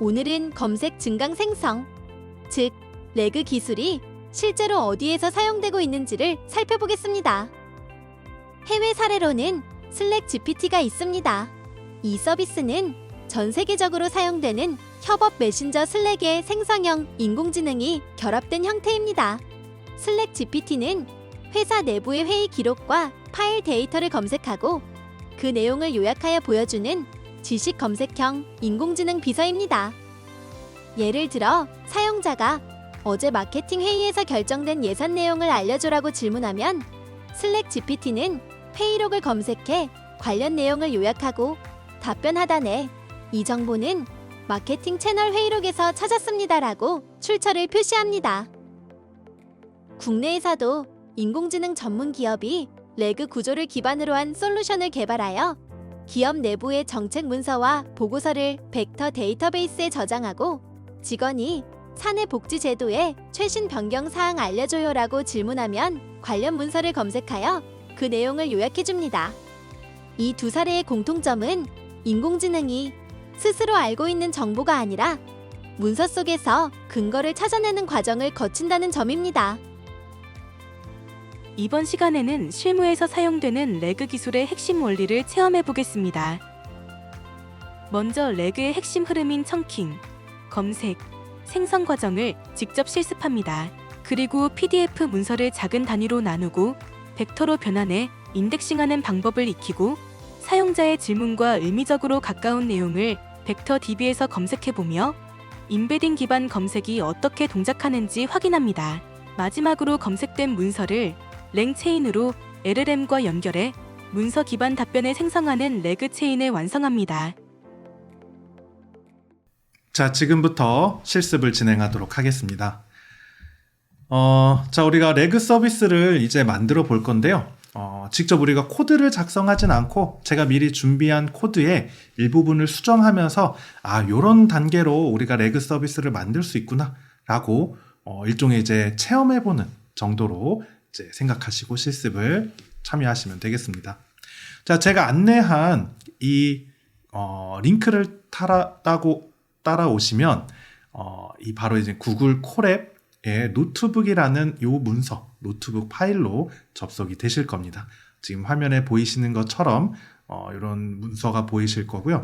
오늘은 검색 증강 생성, 즉 레그 기술이 실제로 어디에서 사용되고 있는지를 살펴보겠습니다. 해외 사례로는 슬랙 GPT가 있습니다. 이 서비스는 전 세계적으로 사용되는 협업 메신저 슬랙의 생성형 인공지능이 결합된 형태입니다. 슬랙 GPT는 회사 내부의 회의 기록과 파일 데이터를 검색하고 그 내용을 요약하여 보여주는 지식 검색형 인공지능 비서입니다. 예를 들어 사용자가 어제 마케팅 회의에서 결정된 예산 내용을 알려줘라고 질문하면 슬랙 GPT는 회의록을 검색해 관련 내용을 요약하고 답변 하단에 이 정보는 마케팅 채널 회의록에서 찾았습니다라고 출처를 표시합니다. 국내에서도 인공지능 전문 기업이 레그 구조를 기반으로 한 솔루션을 개발하여 기업 내부의 정책 문서와 보고서를 벡터 데이터베이스에 저장하고 직원이 사내 복지 제도의 최신 변경 사항 알려줘요라고 질문하면 관련 문서를 검색하여 그 내용을 요약해줍니다. 이 두 사례의 공통점은 인공지능이 스스로 알고 있는 정보가 아니라 문서 속에서 근거를 찾아내는 과정을 거친다는 점입니다. 이번 시간에는 실무에서 사용되는 레그 기술의 핵심 원리를 체험해 보겠습니다. 먼저 레그의 핵심 흐름인 청킹, 검색, 생성 과정을 직접 실습합니다. 그리고 PDF 문서를 작은 단위로 나누고 벡터로 변환해 인덱싱하는 방법을 익히고 사용자의 질문과 의미적으로 가까운 내용을 벡터 DB에서 검색해보며 임베딩 기반 검색이 어떻게 동작하는지 확인합니다. 마지막으로 검색된 문서를 랭체인으로 LLM과 연결해 문서 기반 답변을 생성하는 레그 체인을 완성합니다. 자, 지금부터 실습을 진행하도록 하겠습니다. 자, 우리가 레그 서비스를 이제 만들어 볼 건데요. 직접 우리가 코드를 작성하진 않고 제가 미리 준비한 코드의 일부분을 수정하면서 요런 단계로 우리가 레그 서비스를 만들 수 있구나 라고 일종의 이제 체험해보는 정도로 이제 생각하시고 실습을 참여하시면 되겠습니다. 자, 제가 안내한 이 링크를 따라오시면 이 바로 이제 구글 콜앱의 노트북이라는 요 문서, 노트북 파일로 접속이 되실 겁니다. 지금 화면에 보이시는 것처럼 이런 문서가 보이실 거고요.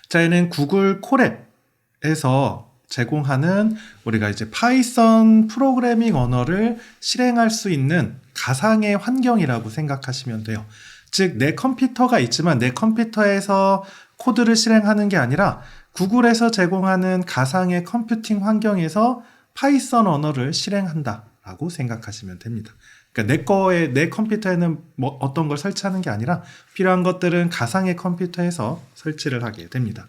자, 얘는 구글 콜앱에서 제공하는 우리가 이제 파이썬 프로그래밍 언어를 실행할 수 있는 가상의 환경이라고 생각하시면 돼요. 즉, 내 컴퓨터가 있지만 내 컴퓨터에서 코드를 실행하는 게 아니라 구글에서 제공하는 가상의 컴퓨팅 환경에서 파이썬 언어를 실행한다라고 생각하시면 됩니다. 그러니까 내 컴퓨터에는 뭐 어떤 걸 설치하는 게 아니라 필요한 것들은 가상의 컴퓨터에서 설치를 하게 됩니다.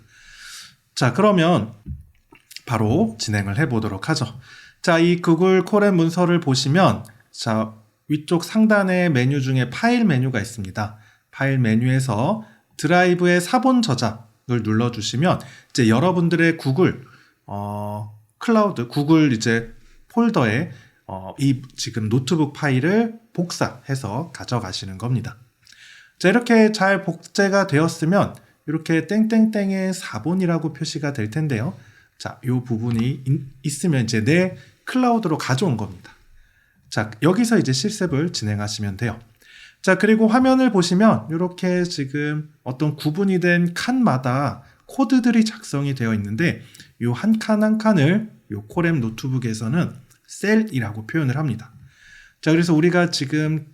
자, 그러면 바로 진행을 해보도록 하죠. 자, 이 구글 콜앱 문서를 보시면 자, 위쪽 상단의 메뉴 중에 파일 메뉴가 있습니다. 파일 메뉴에서 드라이브의 사본 저장을 눌러주시면 이제 여러분들의 구글 클라우드, 구글 이제 폴더에 이 지금 노트북 파일을 복사해서 가져가시는 겁니다. 자, 이렇게 잘 복제가 되었으면 이렇게 땡땡땡의 사본이라고 표시가 될 텐데요. 자, 이 부분이 있으면 이제 내 클라우드로 가져온 겁니다. 자, 여기서 이제 실습을 진행하시면 돼요. 자, 그리고 화면을 보시면 이렇게 지금 어떤 구분이 된 칸마다 코드들이 작성이 되어 있는데 이 한 칸 한 칸을 이 콜앱 노트북에서는 셀이라고 표현을 합니다. 자, 그래서 우리가 지금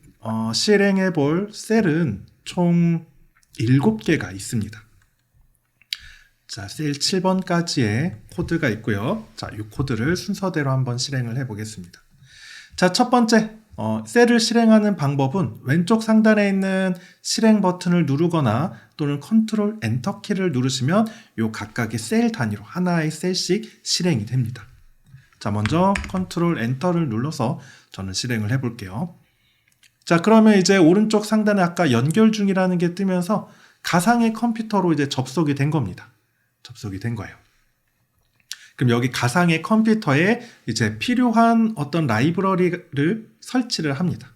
실행해 볼 셀은 총 7개가 있습니다. 자, 셀 7번까지의 코드가 있고요. 자, 이 코드를 순서대로 한번 실행을 해 보겠습니다. 자, 첫 번째 셀을 실행하는 방법은 왼쪽 상단에 있는 실행 버튼을 누르거나 또는 컨트롤 엔터 키를 누르시면 이 각각의 셀 단위로 하나의 셀씩 실행이 됩니다. 자, 먼저 컨트롤 엔터를 눌러서 저는 실행을 해 볼게요. 자, 그러면 이제 오른쪽 상단에 아까 연결 중이라는 게 뜨면서 가상의 컴퓨터로 이제 접속이 된 겁니다. 접속이 된 거예요. 그럼 여기 가상의 컴퓨터에 이제 필요한 어떤 라이브러리를 설치를 합니다.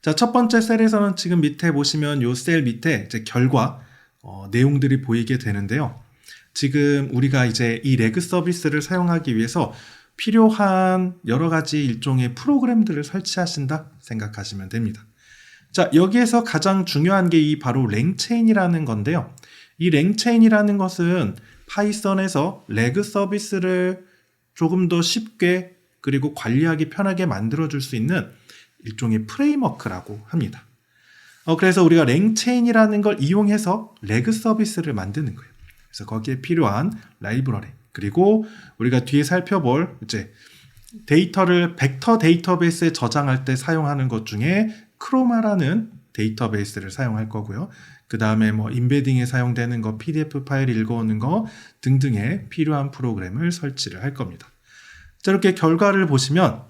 자, 첫 번째 셀에서는 지금 밑에 보시면 이 셀 밑에 이제 결과 내용들이 보이게 되는데요. 지금 우리가 이제 이 레그 서비스를 사용하기 위해서 필요한 여러 가지 일종의 프로그램들을 설치하신다 생각하시면 됩니다. 자, 여기에서 가장 중요한 게 이 바로 랭체인이라는 건데요. 이 랭체인이라는 것은 파이썬에서 레그 서비스를 조금 더 쉽게 그리고 관리하기 편하게 만들어줄 수 있는 일종의 프레임워크라고 합니다. 그래서 우리가 랭체인이라는 걸 이용해서 레그 서비스를 만드는 거예요. 그래서 거기에 필요한 라이브러리, 그리고 우리가 뒤에 살펴볼 이제 데이터를 벡터 데이터베이스에 저장할 때 사용하는 것 중에 크로마라는 데이터베이스를 사용할 거고요. 그 다음에 뭐 인베딩에 사용되는 거, PDF 파일 읽어오는 거 등등의 필요한 프로그램을 설치를 할 겁니다. 자, 이렇게 결과를 보시면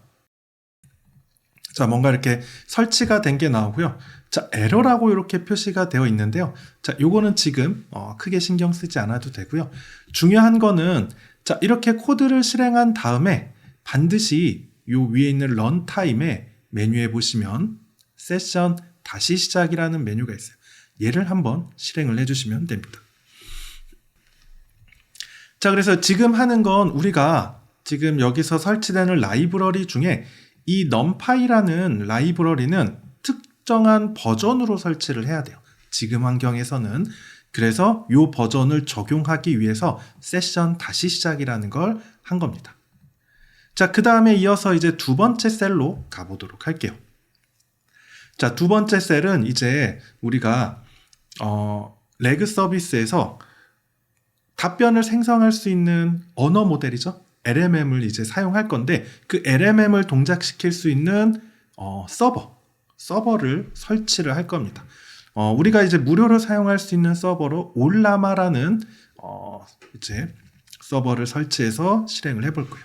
자, 뭔가 이렇게 설치가 된 게 나오고요. 자, 에러라고 이렇게 표시가 되어 있는데요. 자, 요거는 지금 크게 신경 쓰지 않아도 되고요. 중요한 거는 자, 이렇게 코드를 실행한 다음에 반드시 요 위에 있는 런타임에 메뉴에 보시면 세션 다시 시작이라는 메뉴가 있어요. 얘를 한번 실행을 해주시면 됩니다. 자, 그래서 지금 하는 건 우리가 지금 여기서 설치되는 라이브러리 중에 이 numpy라는 라이브러리는 특정한 버전으로 설치를 해야 돼요. 지금 환경에서는. 그래서 이 버전을 적용하기 위해서 세션 다시 시작이라는 걸 한 겁니다. 자, 그 다음에 이어서 이제 두 번째 셀로 가보도록 할게요. 자, 두 번째 셀은 이제 우리가 레그 서비스에서 답변을 생성할 수 있는 언어 모델이죠. LMM을 이제 사용할 건데 그 LMM을 동작시킬 수 있는 서버를 설치를 할 겁니다. 우리가 이제 무료로 사용할 수 있는 서버로 올라마라는 이제 서버를 설치해서 실행을 해볼 거예요.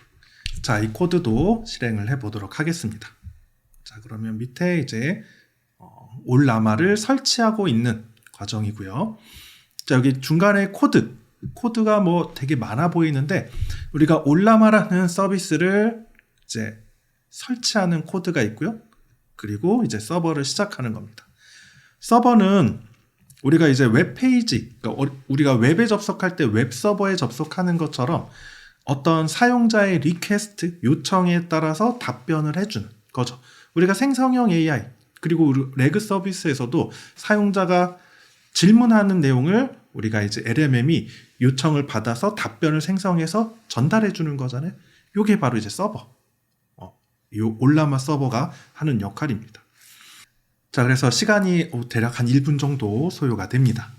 자, 이 코드도 실행을 해보도록 하겠습니다. 자, 그러면 밑에 이제 올라마를 설치하고 있는 과정이고요. 자, 여기 중간에 코드가 뭐 되게 많아 보이는데 우리가 올라마라는 서비스를 이제 설치하는 코드가 있고요. 그리고 이제 서버를 시작하는 겁니다. 서버는 우리가 이제 웹페이지, 그러니까 우리가 웹에 접속할 때 웹서버에 접속하는 것처럼 어떤 사용자의 리퀘스트, 요청에 따라서 답변을 해주는 거죠. 우리가 생성형 AI, 그리고 레그 서비스에서도 사용자가 질문하는 내용을 우리가 이제 LMM이 요청을 받아서 답변을 생성해서 전달해 주는 거잖아요. 이게 바로 이제 서버. 이 올라마 서버가 하는 역할입니다. 자, 그래서 시간이 대략 한 1분 정도 소요가 됩니다.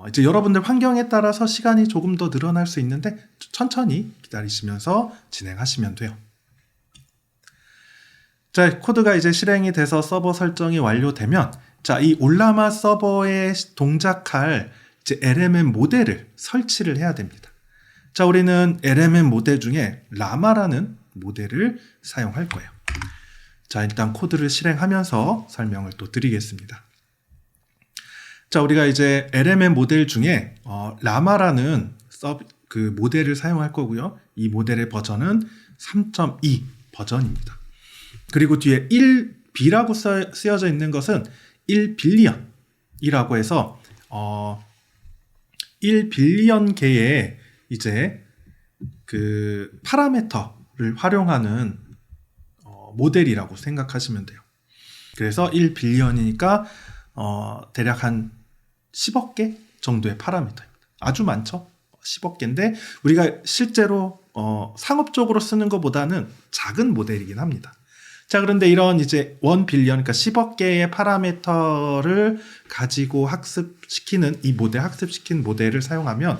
이제 여러분들 환경에 따라서 시간이 조금 더 늘어날 수 있는데 천천히 기다리시면서 진행하시면 돼요. 자, 코드가 이제 실행이 돼서 서버 설정이 완료되면 자, 이 올라마 서버에 동작할 이제 LMM 모델을 설치를 해야 됩니다. 자, 우리는 LMM 모델 중에 라마라는 모델을 사용할 거예요. 자, 일단 코드를 실행하면서 설명을 또 드리겠습니다. 자, 우리가 이제 LMM 모델 중에 라마라는 그 모델을 사용할 거고요. 이 모델의 버전은 3.2 버전입니다. 그리고 뒤에 1B라고 쓰여져 있는 것은 1빌리언이라고 해서 1빌리언 개의 이제 그 파라미터를 활용하는 모델이라고 생각하시면 돼요. 그래서 1빌리언이니까 대략 한 10억 개 정도의 파라미터입니다. 아주 많죠? 10억 개인데 우리가 실제로 상업적으로 쓰는 것보다는 작은 모델이긴 합니다. 자, 그런데 이런 이제 1빌리언, 그러니까 10억 개의 파라미터를 가지고 학습시키는 이 학습시킨 모델을 사용하면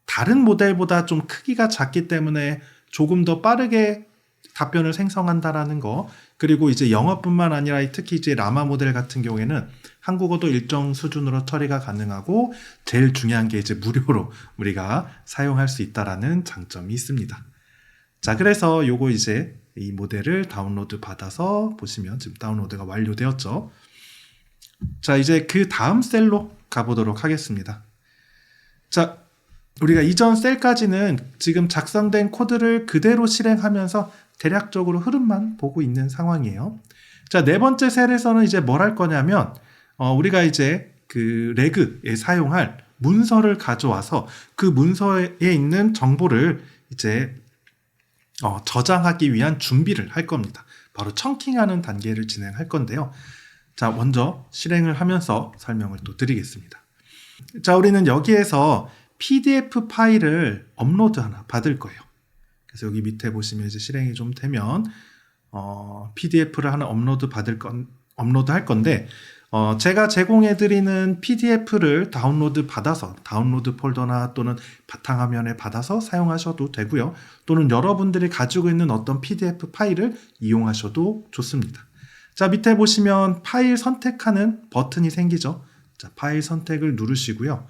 다른 모델보다 좀 크기가 작기 때문에 조금 더 빠르게 답변을 생성한다라는 거, 그리고 이제 영어뿐만 아니라 특히 이제 라마 모델 같은 경우에는 한국어도 일정 수준으로 처리가 가능하고 제일 중요한 게 이제 무료로 우리가 사용할 수 있다라는 장점이 있습니다. 자, 그래서 요거 이제 이 모델을 다운로드 받아서 보시면 지금 다운로드가 완료되었죠. 자, 이제 그 다음 셀로 가보도록 하겠습니다. 자, 우리가 이전 셀까지는 지금 작성된 코드를 그대로 실행하면서 대략적으로 흐름만 보고 있는 상황이에요. 자, 네 번째 셀에서는 이제 뭘 할 거냐면 우리가 이제 그 레그에 사용할 문서를 가져와서 그 문서에 있는 정보를 이제 저장하기 위한 준비를 할 겁니다. 바로 청킹하는 단계를 진행할 건데요. 자, 먼저 실행을 하면서 설명을 또 드리겠습니다. 자, 우리는 여기에서 PDF 파일을 업로드 하나 받을 거예요. 그래서 여기 밑에 보시면 이제 실행이 좀 되면 PDF를 하나 업로드할 건데 제가 제공해드리는 PDF를 다운로드 받아서 다운로드 폴더나 또는 바탕화면에 받아서 사용하셔도 되고요. 또는 여러분들이 가지고 있는 어떤 PDF 파일을 이용하셔도 좋습니다. 자, 밑에 보시면 파일 선택하는 버튼이 생기죠. 자, 파일 선택을 누르시고요.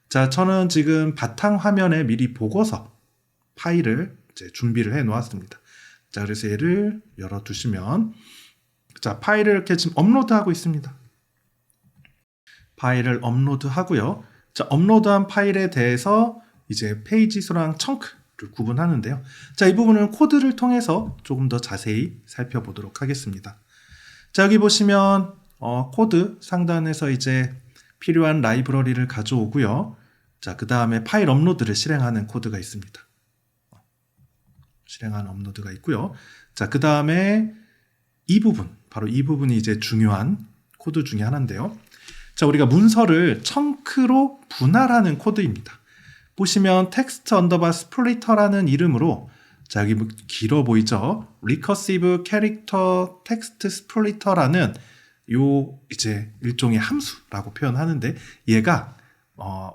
자, 저는 지금 바탕화면에 미리 보고서 파일을 이제 준비를 해 놓았습니다. 자, 그래서 얘를 열어두시면 자, 파일을 이렇게 지금 업로드하고 있습니다. 파일을 업로드하고요. 자, 업로드한 파일에 대해서 이제 페이지 수랑 청크를 구분하는데요. 자, 이 부분은 코드를 통해서 조금 더 자세히 살펴보도록 하겠습니다. 자, 여기 보시면 코드 상단에서 이제 필요한 라이브러리를 가져오고요. 자, 그 다음에 파일 업로드를 실행하는 코드가 있습니다. 실행하는 업로드가 있고요. 자, 그 다음에 이 부분, 바로 이 부분이 이제 중요한 코드 중에 하나인데요. 자, 우리가 문서를 청크로 분할하는 코드입니다. 보시면 텍스트 언더바 스플리터라는 이름으로 자, 여기 길어 보이죠? Recursive Character Text Splitter라는 요 이제 일종의 함수라고 표현하는데 얘가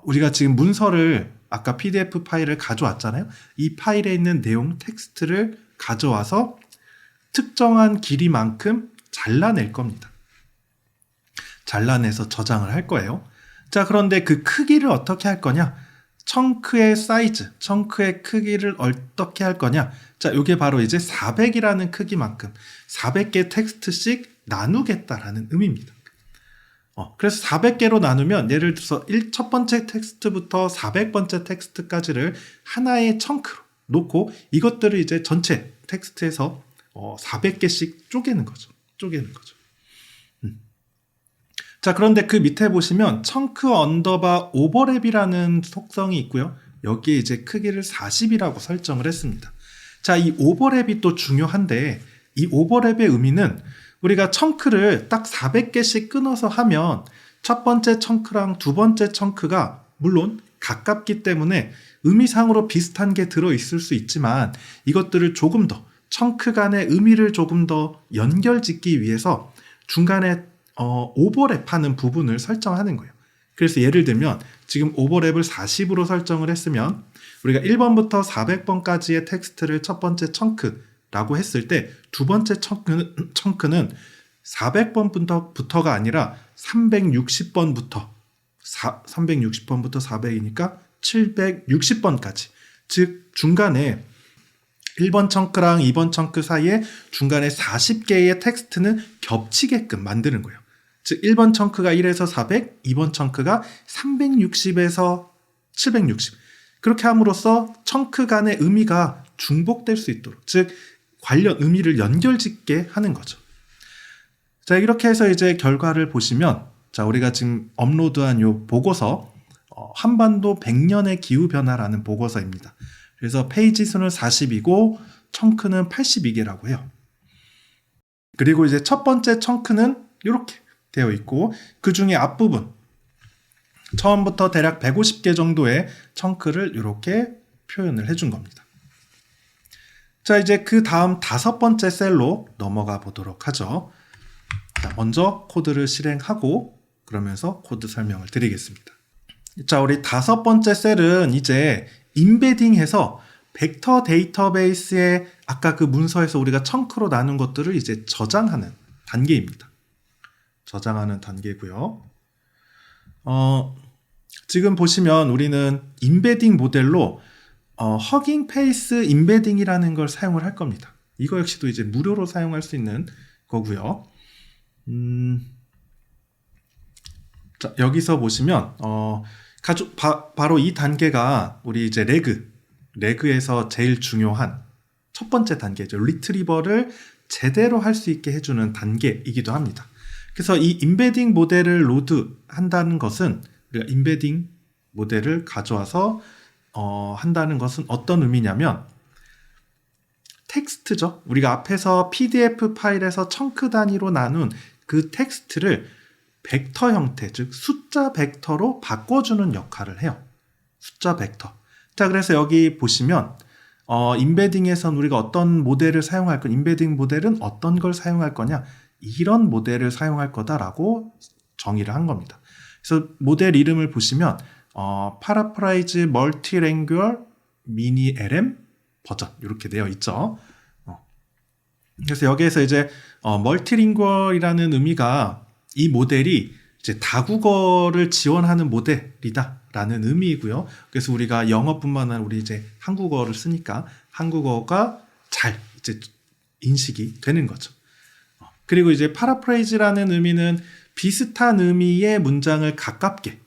우리가 지금 문서를 아까 PDF 파일을 가져왔잖아요. 이 파일에 있는 내용 텍스트를 가져와서 특정한 길이만큼 잘라낼 겁니다. 잘라내서 저장을 할 거예요. 자, 그런데 그 크기를 어떻게 할 거냐? 청크의 사이즈, 청크의 크기를 어떻게 할 거냐? 자, 이게 바로 이제 400이라는 크기만큼 400개 텍스트씩 나누겠다라는 의미입니다. 그래서 400개로 나누면 예를 들어서 첫 번째 텍스트부터 400번째 텍스트까지를 하나의 청크로 놓고 이것들을 이제 전체 텍스트에서 400개씩 쪼개는 거죠. 자, 그런데 그 밑에 보시면 청크 언더바 오버랩이라는 속성이 있고요. 여기에 이제 크기를 40이라고 설정을 했습니다. 자, 이 오버랩이 또 중요한데 이 오버랩의 의미는 우리가 청크를 딱 400개씩 끊어서 하면 첫 번째 청크랑 두 번째 청크가 물론 가깝기 때문에 의미상으로 비슷한 게 들어있을 수 있지만 이것들을 조금 더 청크 간의 의미를 조금 더 연결짓기 위해서 중간에 오버랩하는 부분을 설정하는 거예요. 그래서 예를 들면 지금 오버랩을 40으로 설정을 했으면 우리가 1번부터 400번까지의 텍스트를 첫 번째 청크라고 했을 때 두 번째 청크는 400번부터가 아니라 360번부터 400이니까 760번까지 즉 중간에 1번 청크랑 2번 청크 사이에 중간에 40개의 텍스트는 겹치게끔 만드는 거예요. 즉 1번 청크가 1에서 400, 2번 청크가 360에서 760 그렇게 함으로써 청크 간의 의미가 중복될 수 있도록 즉 관련 의미를 연결짓게 하는 거죠. 자, 이렇게 해서 이제 결과를 보시면 자, 우리가 지금 업로드한 요 보고서 한반도 100년의 기후변화라는 보고서입니다. 그래서 페이지 수는 40이고 청크는 82개라고 해요. 그리고 이제 첫 번째 청크는 이렇게 되어 있고 그 중에 앞부분 처음부터 대략 150개 정도의 청크를 이렇게 표현을 해준 겁니다. 자, 이제 그 다음 다섯 번째 셀로 넘어가 보도록 하죠. 자, 먼저 코드를 실행하고 그러면서 코드 설명을 드리겠습니다. 자, 우리 다섯 번째 셀은 이제 임베딩해서 벡터 데이터베이스에 아까 그 문서에서 우리가 청크로 나눈 것들을 이제 저장하는 단계입니다. 저장하는 단계고요. 지금 보시면 우리는 임베딩 모델로 허깅 페이스 임베딩이라는 걸 사용을 할 겁니다. 이거 역시도 이제 무료로 사용할 수 있는 거고요. 자, 여기서 보시면 바로 이 단계가 우리 이제 레그에서 제일 중요한 첫 번째 단계죠. 리트리버를 제대로 할 수 있게 해주는 단계이기도 합니다. 그래서 이 임베딩 모델을 로드 한다는 것은 우리가 임베딩 모델을 가져와서 한다는 것은 어떤 의미냐면 텍스트죠. 우리가 앞에서 PDF 파일에서 청크 단위로 나눈 그 텍스트를 벡터 형태, 즉 숫자 벡터로 바꿔주는 역할을 해요. 숫자 벡터. 자, 그래서 여기 보시면 임베딩에선 우리가 어떤 모델을 사용할 거냐, 임베딩 모델은 어떤 걸 사용할 거냐, 이런 모델을 사용할 거다라고 정의를 한 겁니다. 그래서 모델 이름을 보시면 Paraphrase Multilingual Mini LM 버전 이렇게 되어 있죠. 그래서 여기에서 이제 멀티링구얼이라는 의미가 이 모델이 이제 다국어를 지원하는 모델이다라는 의미이고요. 그래서 우리가 영어뿐만 아니라 우리 이제 한국어를 쓰니까 한국어가 잘 이제 인식이 되는 거죠. 그리고 이제 파라프레이즈라는 의미는 비슷한 의미의 문장을 가깝게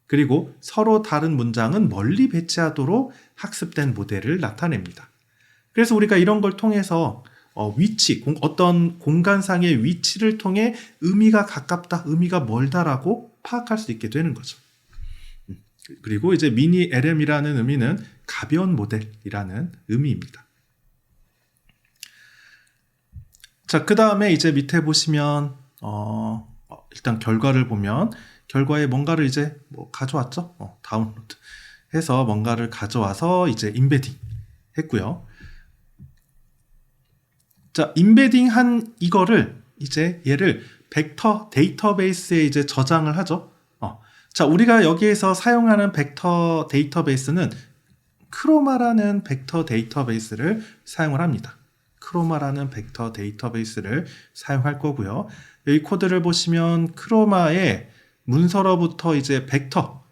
그리고 서로 다른 문장은 멀리 배치하도록 학습된 모델을 나타냅니다. 그래서 우리가 이런 걸 통해서 위치, 어떤 공간상의 위치를 통해 의미가 가깝다, 의미가 멀다라고 파악할 수 있게 되는 거죠. 그리고 이제 미니 LM이라는 의미는 가벼운 모델이라는 의미입니다. 자, 그 다음에 이제 밑에 보시면 일단 결과를 보면 결과에 뭔가를 이제 가져왔죠. 다운로드 해서 뭔가를 가져와서 이제 임베딩 했고요. 자, 임베딩 한 이거를 이제 얘를 벡터 데이터베이스에 이제 저장을 하죠. 자, 우리가 여기에서 사용하는 벡터 데이터베이스는 크로마라는 벡터 데이터베이스를 사용을 합니다. 크로마라는 벡터 데이터베이스를 사용할 거고요. 여기 코드를 보시면 크로마에 문서로부터 이제 벡터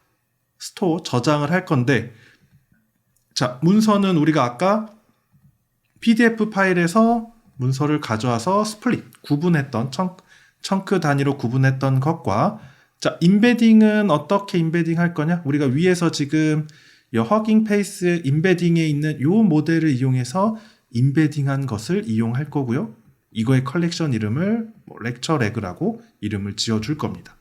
스토어 저장을 할 건데, 자, 문서는 우리가 아까 PDF 파일에서 문서를 가져와서 스플릿, 구분했던 청크 단위로 구분했던 것과, 자, 임베딩은 어떻게 임베딩 할 거냐? 우리가 위에서 지금 이 허깅 페이스 임베딩에 있는 이 모델을 이용해서 임베딩한 것을 이용할 거고요. 이거의 컬렉션 이름을 렉처 레그라고 이름을 지어줄 겁니다.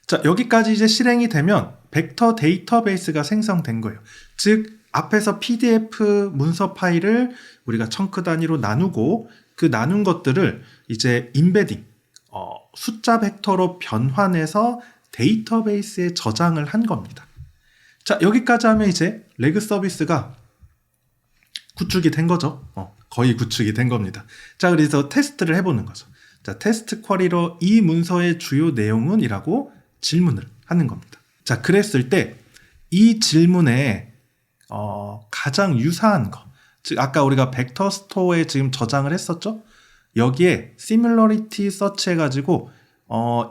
자, 여기까지 이제 실행이 되면 벡터 데이터베이스가 생성된 거예요. 즉, 앞에서 PDF 문서 파일을 우리가 청크 단위로 나누고 그 나눈 것들을 이제 임베딩, 숫자 벡터로 변환해서 데이터베이스에 저장을 한 겁니다. 자, 여기까지 하면 이제 레그 서비스가 구축이 된 거죠. 거의 구축이 된 겁니다. 자, 그래서 테스트를 해보는 거죠. 자, 테스트 쿼리로 이 문서의 주요 내용은? 이라고 질문을 하는 겁니다. 자, 그랬을 때 이 질문에 가장 유사한 거, 즉 아까 우리가 벡터 스토어에 지금 저장을 했었죠? 여기에 similarity search 해가지고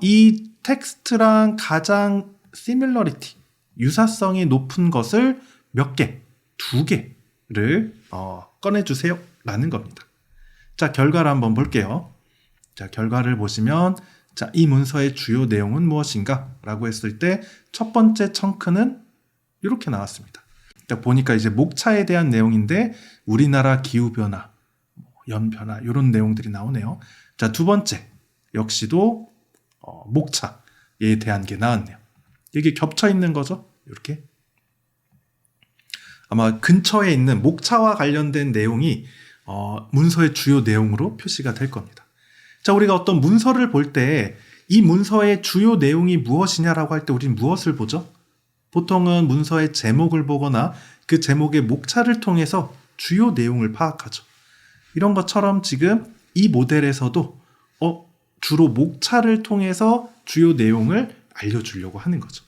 이 텍스트랑 가장 similarity, 유사성이 높은 것을 몇 개, 2개를 꺼내주세요 라는 겁니다. 자, 결과를 한번 볼게요. 자, 결과를 보시면, 자, 이 문서의 주요 내용은 무엇인가? 라고 했을 때 첫 번째 청크는 이렇게 나왔습니다. 자, 보니까 이제 목차에 대한 내용인데 우리나라 기후변화, 연변화 이런 내용들이 나오네요. 자, 두 번째 역시도 목차에 대한 게 나왔네요. 이게 겹쳐 있는 거죠. 이렇게 아마 근처에 있는 목차와 관련된 내용이 문서의 주요 내용으로 표시가 될 겁니다. 자, 우리가 어떤 문서를 볼 때 이 문서의 주요 내용이 무엇이냐라고 할 때 우리는 무엇을 보죠? 보통은 문서의 제목을 보거나 그 제목의 목차를 통해서 주요 내용을 파악하죠. 이런 것처럼 지금 이 모델에서도 주로 목차를 통해서 주요 내용을 알려주려고 하는 거죠.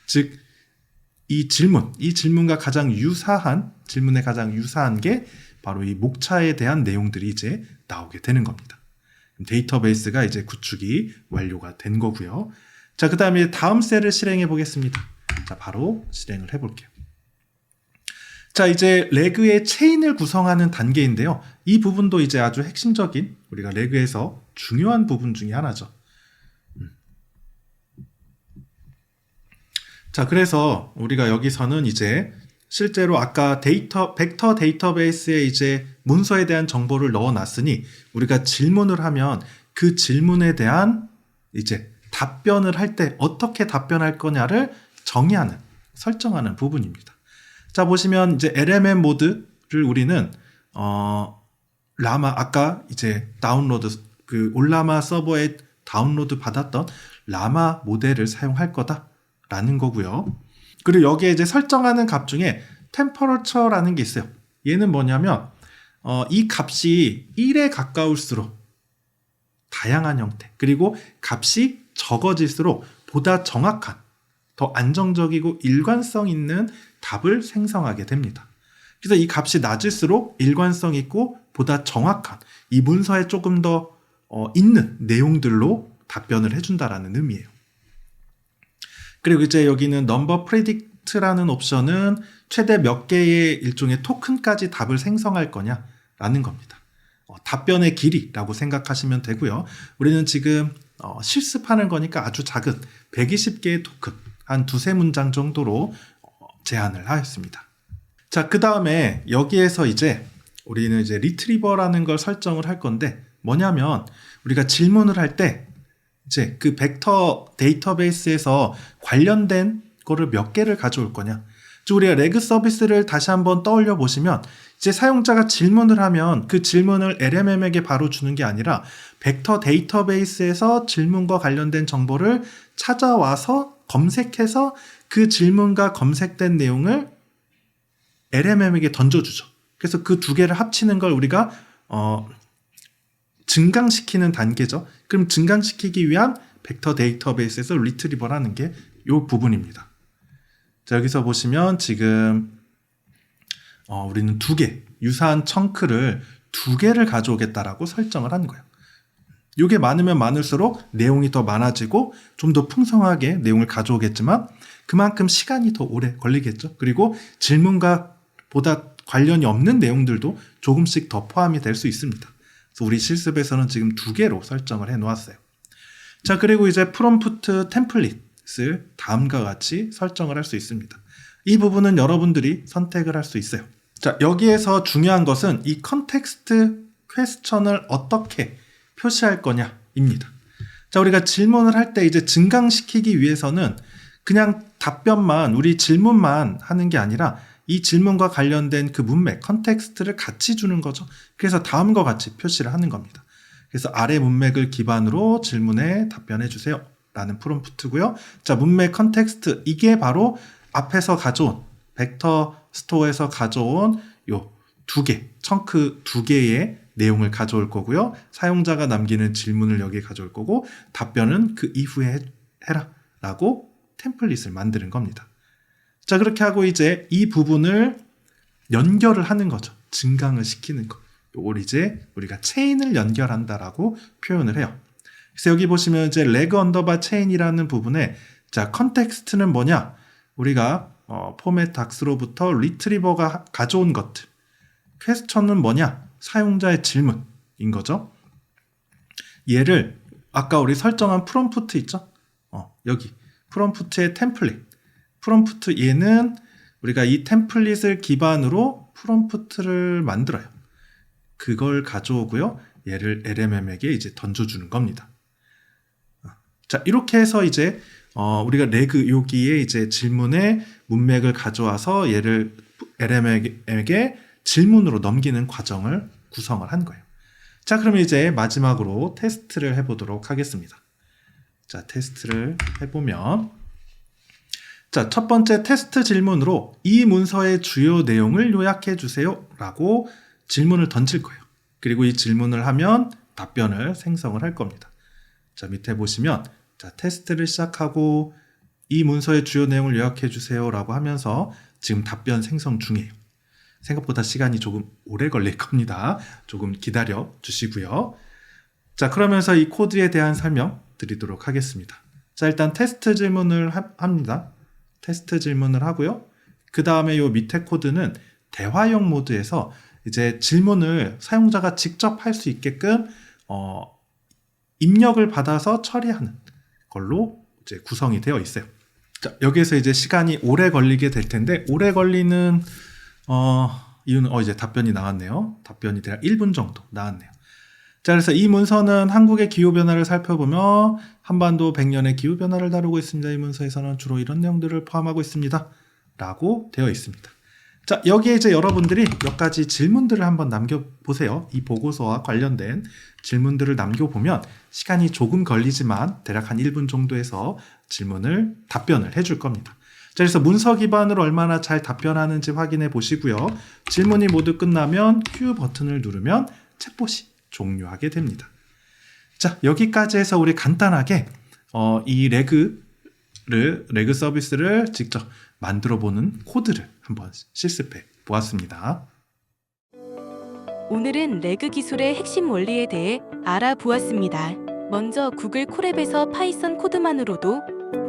즉, 이 질문과 가장 유사한, 질문에 가장 유사한 게 바로 이 목차에 대한 내용들이 이제 나오게 되는 겁니다. 데이터베이스가 이제 구축이 완료가 된 거고요. 자, 그 다음에 다음 셀을 실행해 보겠습니다. 자, 바로 실행을 해 볼게요. 자, 이제 레그의 체인을 구성하는 단계인데요. 이 부분도 이제 아주 핵심적인, 우리가 레그에서 중요한 부분 중에 하나죠. 자, 그래서 우리가 여기서는 이제 실제로 아까 벡터 데이터베이스에 이제 문서에 대한 정보를 넣어놨으니 우리가 질문을 하면 그 질문에 대한 이제 답변을 할 때 어떻게 답변할 거냐를 정의하는, 설정하는 부분입니다. 자, 보시면 이제 LMM 모드를 우리는 라마, 아까 이제 다운로드, 그 올라마 서버에 다운로드 받았던 라마 모델을 사용할 거다라는 거고요. 그리고 여기에 이제 설정하는 값 중에 temperature라는 게 있어요. 얘는 뭐냐면 이 값이 1에 가까울수록 다양한 형태, 그리고 값이 적어질수록 보다 정확한, 더 안정적이고 일관성 있는 답을 생성하게 됩니다. 그래서 이 값이 낮을수록 일관성 있고 보다 정확한, 이 문서에 조금 더 있는 내용들로 답변을 해준다라는 의미예요. 그리고 이제 여기는 넘버 프레딕트라는 옵션은 최대 몇 개의 일종의 토큰까지 답을 생성할 거냐라는 겁니다. 답변의 길이라고 생각하시면 되고요. 우리는 지금 실습하는 거니까 아주 작은 120개의 토큰, 한 두세 문장 정도로 제한을 하였습니다. 자, 그 다음에 여기에서 이제 우리는 이제 리트리버라는 걸 설정을 할 건데, 뭐냐면 우리가 질문을 할 때 이제 그 벡터 데이터베이스에서 관련된 거를 몇 개를 가져올 거냐. 우리가 레그 서비스를 다시 한번 떠올려 보시면 이제 사용자가 질문을 하면 그 질문을 LMM에게 바로 주는 게 아니라 벡터 데이터베이스에서 질문과 관련된 정보를 찾아와서 검색해서 그 질문과 검색된 내용을 LMM에게 던져주죠. 그래서 그 두 개를 합치는 걸 우리가 증강시키는 단계죠. 그럼 증강시키기 위한 벡터 데이터베이스에서 리트리버라는 게 이 부분입니다. 자, 여기서 보시면 지금 우리는 두 개, 유사한 청크를 두 개를 가져오겠다라고 설정을 한 거예요. 이게 많으면 많을수록 내용이 더 많아지고 좀 더 풍성하게 내용을 가져오겠지만 그만큼 시간이 더 오래 걸리겠죠. 그리고 질문과 보다 관련이 없는 내용들도 조금씩 더 포함이 될 수 있습니다. 그래서 우리 실습에서는 지금 두 개로 설정을 해 놓았어요. 자, 그리고 이제 프롬프트 템플릿을 다음과 같이 설정을 할 수 있습니다. 이 부분은 여러분들이 선택을 할 수 있어요. 자, 여기에서 중요한 것은 이 컨텍스트 퀘스천을 어떻게 표시할 거냐입니다. 자, 우리가 질문을 할 때 이제 증강시키기 위해서는 그냥 답변만, 우리 질문만 하는 게 아니라 이 질문과 관련된 그 문맥, 컨텍스트를 같이 주는 거죠. 그래서 다음과 같이 표시를 하는 겁니다. 그래서 아래 문맥을 기반으로 질문에 답변해 주세요 라는 프롬프트고요. 자, 문맥 컨텍스트, 이게 바로 앞에서 가져온 벡터 스토어에서 가져온 요 두 개, 청크 두 개의 내용을 가져올 거고요. 사용자가 남기는 질문을 여기에 가져올 거고 답변은 그 이후에 해라 라고 템플릿을 만드는 겁니다. 자, 그렇게 하고 이제 이 부분을 연결을 하는 거죠. 증강을 시키는 거. 이걸 이제 우리가 체인을 연결한다라고 표현을 해요. 그래서 여기 보시면 이제 레그 언더바 체인이라는 부분에 자, 컨텍스트는 뭐냐? 우리가 포맷 닥스로부터 리트리버가 가져온 것들. 퀘스천은 뭐냐? 사용자의 질문인 거죠. 얘를 아까 우리 설정한 프롬프트 있죠? 여기 프롬프트의 템플릿. 프롬프트 얘는 우리가 이 템플릿을 기반으로 프롬프트를 만들어요. 그걸 가져오고요. 얘를 LMM에게 이제 던져주는 겁니다. 자, 이렇게 해서 이제 우리가 레그 여기에 이제 질문의 문맥을 가져와서 얘를 LMM에게 질문으로 넘기는 과정을 구성을 한 거예요. 자, 그러면 이제 마지막으로 테스트를 해보도록 하겠습니다. 자, 테스트를 해보면 자, 첫 번째 테스트 질문으로 이 문서의 주요 내용을 요약해 주세요 라고 질문을 던질 거예요. 그리고 이 질문을 하면 답변을 생성을 할 겁니다. 자, 밑에 보시면 자, 테스트를 시작하고 이 문서의 주요 내용을 요약해 주세요 라고 하면서 지금 답변 생성 중이에요. 생각보다 시간이 조금 오래 걸릴 겁니다. 조금 기다려 주시고요. 자, 그러면서 이 코드에 대한 설명 드리도록 하겠습니다. 자, 일단 테스트 질문을 합니다. 테스트 질문을 하고요. 그 다음에 요 밑에 코드는 대화용 모드에서 이제 질문을 사용자가 직접 할 수 있게끔 입력을 받아서 처리하는 걸로 이제 구성이 되어 있어요. 자, 여기에서 이제 시간이 오래 걸리게 될 텐데 오래 걸리는 이유는 이제 답변이 나왔네요. 답변이 대략 1분 정도 나왔네요. 자, 그래서 이 문서는 한국의 기후변화를 살펴보며 한반도 100년의 기후변화를 다루고 있습니다. 이 문서에서는 주로 이런 내용들을 포함하고 있습니다. 라고 되어 있습니다. 자, 여기에 이제 여러분들이 몇 가지 질문들을 한번 남겨보세요. 이 보고서와 관련된 질문들을 남겨보면 시간이 조금 걸리지만 대략 한 1분 정도에서 답변을 해줄 겁니다. 자, 그래서 문서 기반으로 얼마나 잘 답변하는지 확인해 보시고요. 질문이 모두 끝나면 Q 버튼을 누르면 챗봇이 종료하게 됩니다. 자, 여기까지 해서 우리 간단하게 이 레그 서비스를 직접 만들어 보는 코드를 한번 실습해 보았습니다. 오늘은 레그 기술의 핵심 원리에 대해 알아보았습니다. 먼저 구글 콜앱에서 파이썬 코드만으로도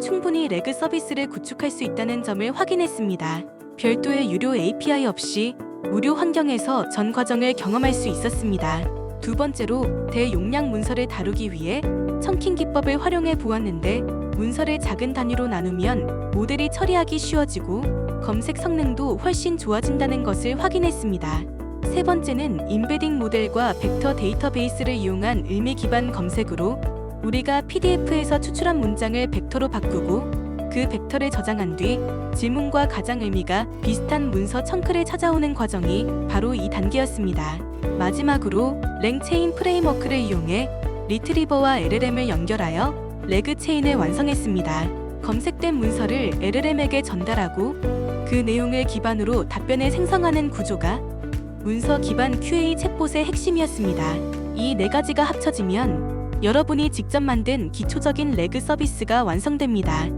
충분히 레그 서비스를 구축할 수 있다는 점을 확인했습니다. 별도의 유료 API 없이 무료 환경에서 전 과정을 경험할 수 있었습니다. 두 번째로 대용량 문서를 다루기 위해 청킹 기법을 활용해 보았는데 문서를 작은 단위로 나누면 모델이 처리하기 쉬워지고 검색 성능도 훨씬 좋아진다는 것을 확인했습니다. 세 번째는 임베딩 모델과 벡터 데이터베이스를 이용한 의미 기반 검색으로 우리가 PDF에서 추출한 문장을 벡터로 바꾸고 그 벡터를 저장한 뒤 질문과 가장 의미가 비슷한 문서 청크를 찾아오는 과정이 바로 이 단계였습니다. 마지막으로 랭체인 프레임워크를 이용해 리트리버와 LLM을 연결하여 레그 체인을 완성했습니다. 검색된 문서를 LLM에게 전달하고 그 내용을 기반으로 답변을 생성하는 구조가 문서 기반 QA 챗봇의 핵심이었습니다. 이 네 가지가 합쳐지면 여러분이 직접 만든 기초적인 레그 서비스가 완성됩니다.